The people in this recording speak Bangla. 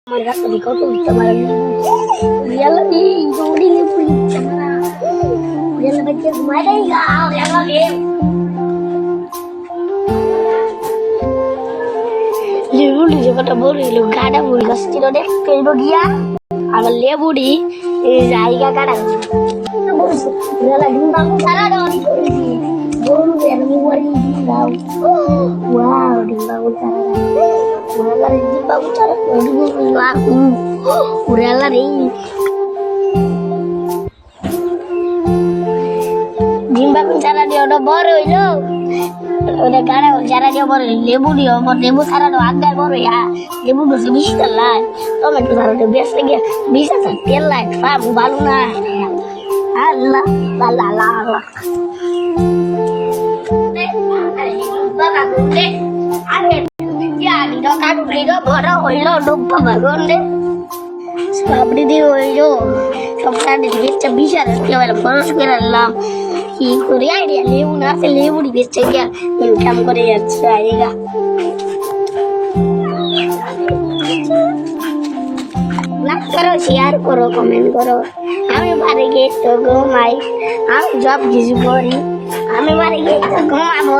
আমার কাছে কত উঠতে পারে রিয়ালা এই দৌড়ি লে পুরি ক্যামেরা রিয়ালা বাচ্চা ঘুমাই গাও রিয়ালা গেম লেবুড়ি যেটা বড়িল গাড়া বুড়ি গাছটির দেখতে গিয়া আবার লেবুড়ি এই জায়গা গাড়া বলছে রিয়ালা ডিম্বা সারা ডরি করেছি বড়ু এমনি ওয়ারি দাও ওয়াও ডিম্বা সারা রিয়ালা ডিম্বা সারা রিয়ালা রে ডিম্বা সারা দিয়ে ওটা বড় হইলো ওটা গাড়া যারা দিয়ে বড় লেবু দিও লেবু সারা আগায় বড় লেবু বসে 20 টাকা টমেটো সারা বেশ গিয়ে 20,000 তেল লাই সব ভালো না আল্লাহ আল্লাহ আল্লাহ আরে জানি তো কাকুরি তো বড় হইলো ডুববা বাগন্ডে সাবড়ি দিয়ে হইলো সবটাতে বেচা 20,000 টাকা বলে খরচ করে আনলাম কি করে আইডিয়া লেবু না আছে লেবুড়ি বেচে গিয়া ইনকাম করে যাচ্ছে আইগা লাইক করো শেয়ার করো কমেন্ট করো আমি বাড়ি গিয়ে তো ঘুমাই আমি জব কিছু করি আমি বাড়ি গিয়ে তো ঘুমাবো